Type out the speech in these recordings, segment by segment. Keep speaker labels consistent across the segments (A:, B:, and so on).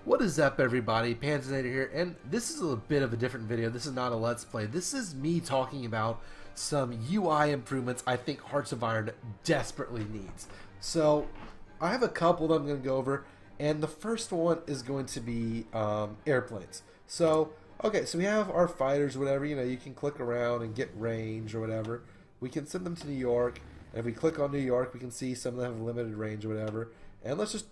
A: What is up, everybody? Panzernator here, and this is a bit of a different video. This is not a Let's Play. This is me talking about some UI improvements I think Hearts of Iron desperately needs. So, I have a couple that I'm going to go over, and the first one is going to be airplanes. So, okay, so we have our fighters, whatever, you can click around and get range or whatever. We can send them to New York, and if we click on New York, we can see some of them have limited range or whatever. And let's just,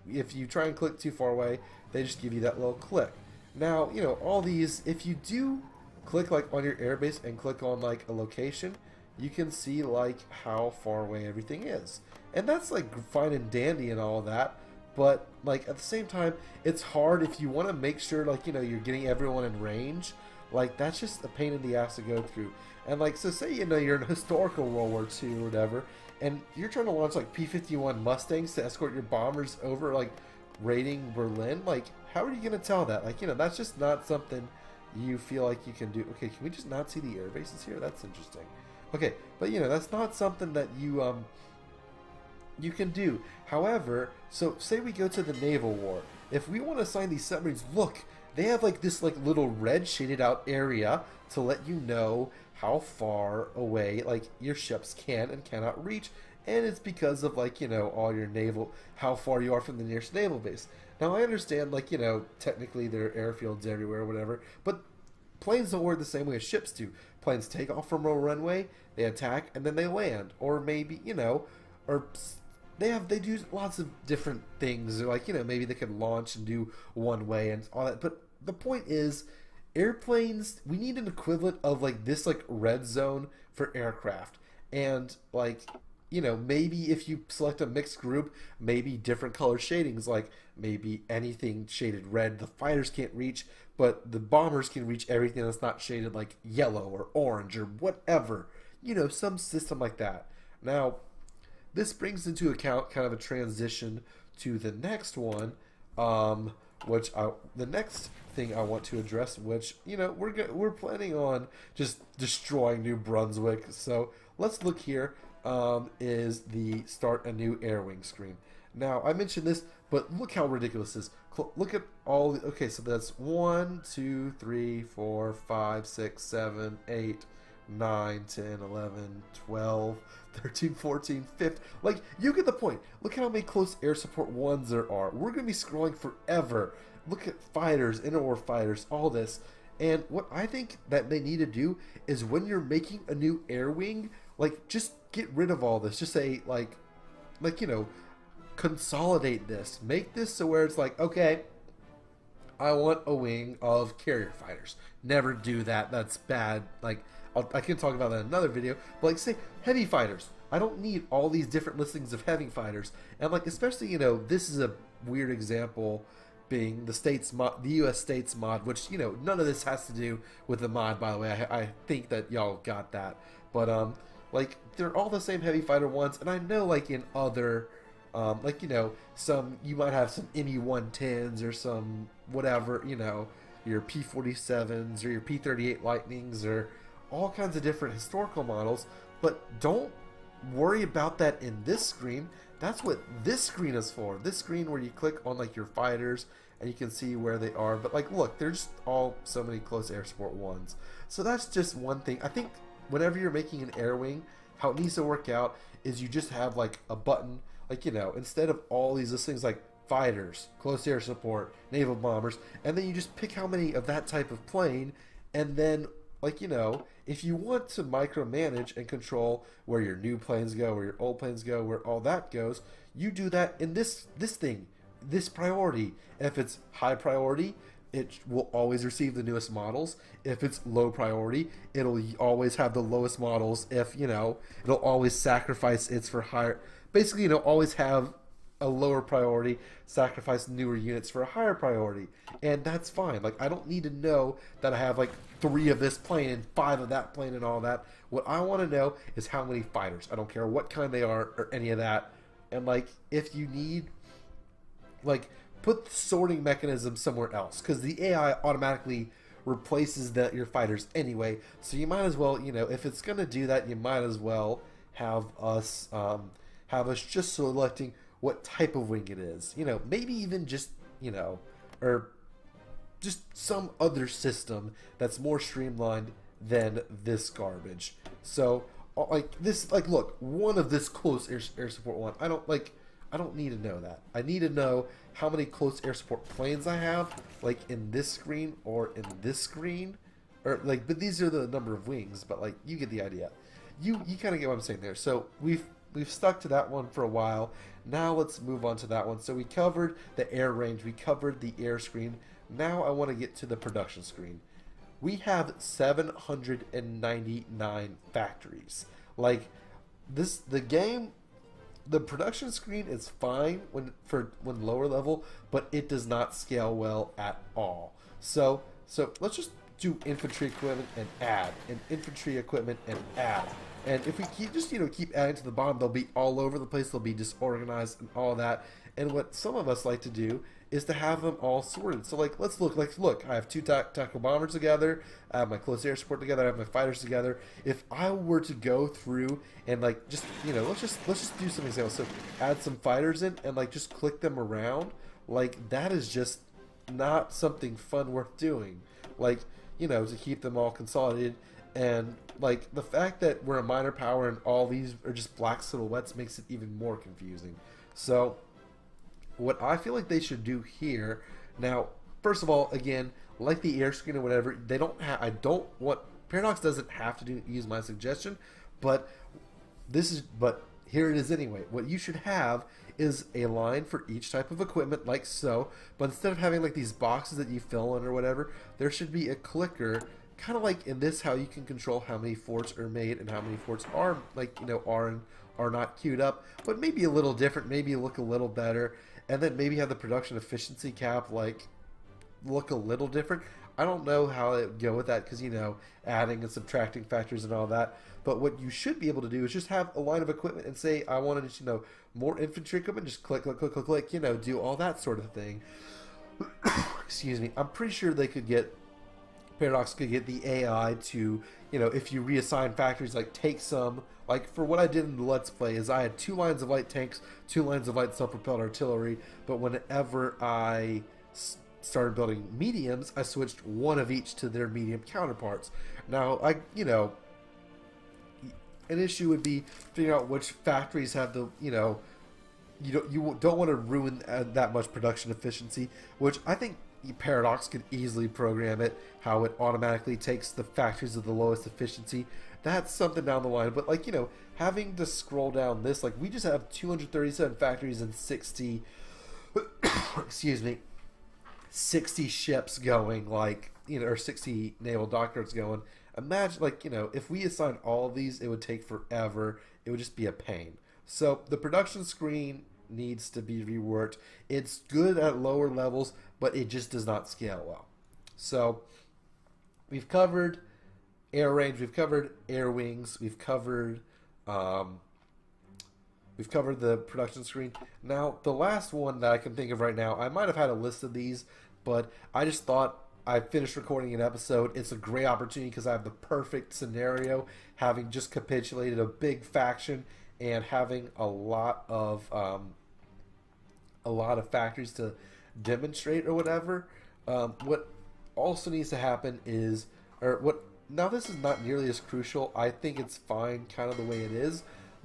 A: if you try and click too far away, they just give you that little click. Now, all these, if you do click like on your airbase and click on like a location, you can see like how far away everything is. And that's like fine and dandy and all that, but like at the same time, it's hard if you want to make sure like, you're getting everyone in range. Like that's just a pain in the ass to go through. And like, so say, you're in historical World War II or whatever, and you're trying to launch like P-51 Mustangs to escort your bombers over like raiding Berlin. Like, how are you going to tell that? Like, that's just not something you feel like you can do. Okay, can we just not see the air bases here? That's interesting. Okay, but that's not something that you can do. However, so say we go to the naval war. If we want to assign these submarines, look, they have like this like little red shaded out area to let you know how far away like your ships can and cannot reach, and it's because of like all your naval, how far you are from the nearest naval base. Now I understand like technically there are airfields everywhere or whatever, but planes don't work the same way as ships do. Planes take off from a runway, they attack, and then they land, or maybe or they do lots of different things. Like maybe they can launch and do one way and all that. But the point is, airplanes, we need an equivalent of like this like red zone for aircraft. And like maybe if you select a mixed group, maybe different color shadings, like maybe anything shaded red the fighters can't reach, but the bombers can reach everything that's not shaded like yellow or orange or whatever. Some system like that. Now this brings into account kind of a transition to the next one, the next thing I want to address, which we're planning on just destroying New Brunswick. So let's look here. Is the start a new air wing screen. Now I mentioned this, but look how ridiculous this is. Look at all. Okay, so that's 1, 2, 3, 4, 5, 6, 7, 8. 9, 10, 11, 12, 13, 14, 15. Like, you get the point. Look how many close air support ones there are. We're going to be scrolling forever. Look at fighters, interwar fighters, all this. And what I think that they need to do is when you're making a new air wing, like, just get rid of all this. Just say, like, consolidate this. Make this so where it's like, okay, I want a wing of carrier fighters. Never do that. That's bad. Like, I can talk about that in another video, but like say heavy fighters. I don't need all these different listings of heavy fighters. And like especially this is a weird example being the states mod, the US states mod, which none of this has to do with the mod, by the way. I think that y'all got that. But like they're all the same heavy fighter ones, and I know like in other like some you might have some ME-110s or some whatever, your P-47s or your P-38 Lightnings or all kinds of different historical models, but don't worry about that in this screen. That's what this screen is for. This screen where you click on like your fighters and you can see where they are. But like look, there's all so many close air support ones. So that's just one thing. I think whenever you're making an air wing, how it needs to work out is you just have like a button, like instead of all these listings like fighters, close air support, naval bombers, and then you just pick how many of that type of plane, and then like if you want to micromanage and control where your new planes go, where your old planes go, where all that goes, you do that in this thing, this priority. If it's high priority, it will always receive the newest models. If it's low priority, it'll always have the lowest models. If it'll always sacrifice its for higher. Basically, always have a lower priority, sacrifice newer units for a higher priority, and that's fine. Like I don't need to know that I have like 3 of this plane and 5 of that plane and all that. What I want to know is how many fighters. I don't care what kind they are or any of that. And like if you need, like put the sorting mechanism somewhere else, because the AI automatically replaces your fighters anyway. So you might as well, if it's gonna do that, you might as well have us just selecting what type of wing it is. Maybe even just or just some other system that's more streamlined than this garbage. So like this, like look, one of this close air support one. I don't need to know that. I need to know how many close air support planes I have, like in this screen or in this screen, or like. But these are the number of wings. But like, you get the idea. You kind of get what I'm saying there. So we've stuck to that one for a while. Now let's move on to that one. So we covered the air range. We covered the air screen. Now I want to get to the production screen. We have 799 factories. Like this, the game, the production screen is fine when lower level, but it does not scale well at all. So let's just do infantry equipment and add, and infantry equipment and add. And if we keep keep adding to the bottom, they'll be all over the place. They'll be disorganized and all that. And what some of us like to do is to have them all sorted. So like, let's look. I have two tactical bombers together. I have my close air support together. I have my fighters together. If I were to go through and like just let's just do some examples. So add some fighters in and like just click them around. Like that is just not something fun worth doing. Like to keep them all consolidated. And like the fact that we're a minor power and all these are just black silhouettes makes it even more confusing. So what I feel like they should do here now, first of all, again, like the air screen or whatever, they don't have. I don't want Paradox doesn't have to use my suggestion, but here it is anyway. What you should have is a line for each type of equipment, like so. But instead of having like these boxes that you fill in or whatever, there should be a clicker. Kind of like in this, how you can control how many forts are made and how many forts are are not queued up, but maybe a little different, maybe look a little better, and then maybe have the production efficiency cap like look a little different. I don't know how it would go with that because adding and subtracting factors and all that. But what you should be able to do is just have a line of equipment and say I wanted more infantry equipment. Just click, do all that sort of thing. Excuse me. I'm pretty sure they could get. Paradox could get the AI to, if you reassign factories, like take some, like for what I did in the Let's Play is I had 2 lines of light tanks, 2 lines of light self-propelled artillery, but whenever I started building mediums, I switched one of each to their medium counterparts. Now, an issue would be figuring out which factories have the, you don't want to ruin that much production efficiency, which I think Paradox could easily program it how it automatically takes the factories of the lowest efficiency. That's something down the line, but having to scroll down this, like we just have 237 factories and 60 excuse me, 60 ships going, or 60 naval dockyards going. Imagine if we assigned all of these, it would take forever. It would just be a pain. So the production screen needs to be reworked. It's good at lower levels, but it just does not scale well. So we've covered air range, we've covered air wings, we've covered the production screen. Now the last one that I can think of right now, I might have had a list of these, but I just thought I finished recording an episode. It's a great opportunity because I have the perfect scenario, having just capitulated a big faction and having a lot of factories to demonstrate or whatever. What also needs to happen is, now this is not nearly as crucial. I think it's fine kind of the way it is,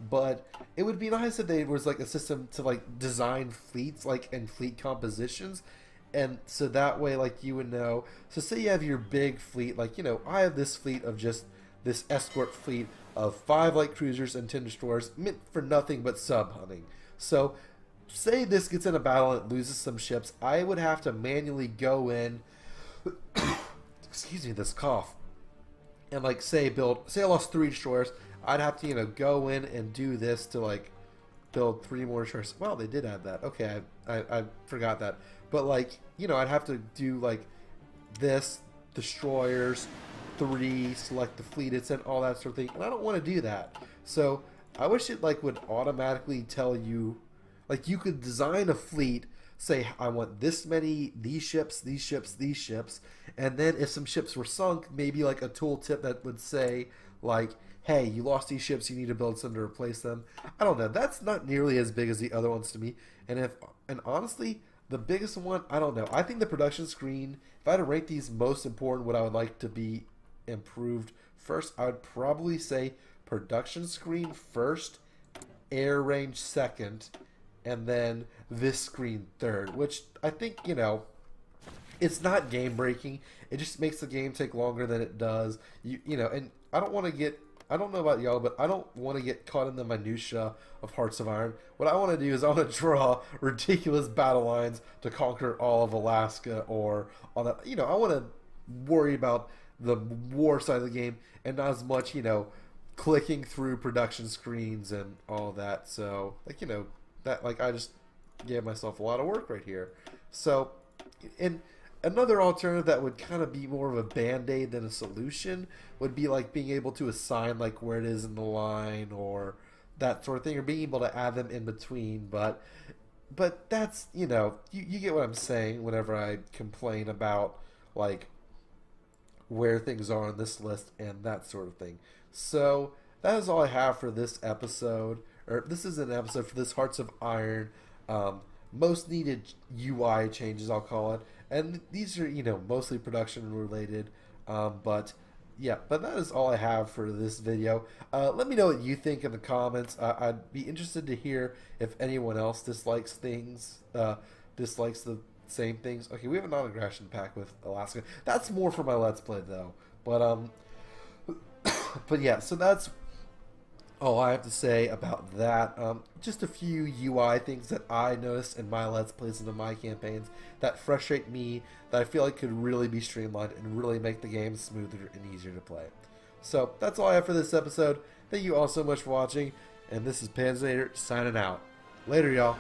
A: but it would be nice if there was like a system to design fleets and fleet compositions, and so that way you would know. So say you have your big fleet, I have this fleet of just this escort fleet of 5 light cruisers and 10 destroyers meant for nothing but sub hunting. So say this gets in a battle and it loses some ships, I would have to manually go in excuse me, this cough, and say I lost 3 destroyers, I'd have to go in and do this to build 3 more destroyers. Well, they did add that. Okay, I forgot that. But I'd have to do this, destroyers, 3, select the fleet it's in, all that sort of thing, and I don't want to do that. So I wish it would automatically tell you, you could design a fleet, say I want this many, these ships, these ships, these ships, and then if some ships were sunk, maybe a tooltip that would say hey, you lost these ships, you need to build some to replace them. I don't know. That's not nearly as big as the other ones to me, and honestly, The biggest one, I don't know. I think the production screen, if I had to rank these most important, what I would like to be improved first, I would probably say production screen first, air range second, and then this screen third, which I think, it's not game breaking. It just makes the game take longer than it does. And I don't want to get. I don't know about y'all, but I don't want to get caught in the minutia of Hearts of Iron. What I want to do is I want to draw ridiculous battle lines to conquer all of Alaska, or on that. I want to worry about the war side of the game and not as much, clicking through production screens and all that. So, I just gave myself a lot of work right here. So, and another alternative that would kind of be more of a band-aid than a solution would be like being able to assign like where it is in the line or that sort of thing, or being able to add them in between. But that's, you get what I'm saying whenever I complain about like where things are on this list and that sort of thing. So that is all I have for this episode, or this is an episode for this Hearts of Iron most needed UI changes, I'll call it. And these are, mostly production related. But that is all I have for this video. Let me know what you think in the comments. I'd be interested to hear if anyone else dislikes things, dislikes the same things. Okay, we have a non-aggression pack with Alaska. That's more for my Let's Play though. But yeah, so that's all I have to say about that. Just a few UI things that I noticed in my Let's Plays and in my campaigns that frustrate me, that I feel like could really be streamlined and really make the game smoother and easier to play. So that's all I have for this episode. Thank you all so much for watching, and this is Panzernator signing out. Later, y'all.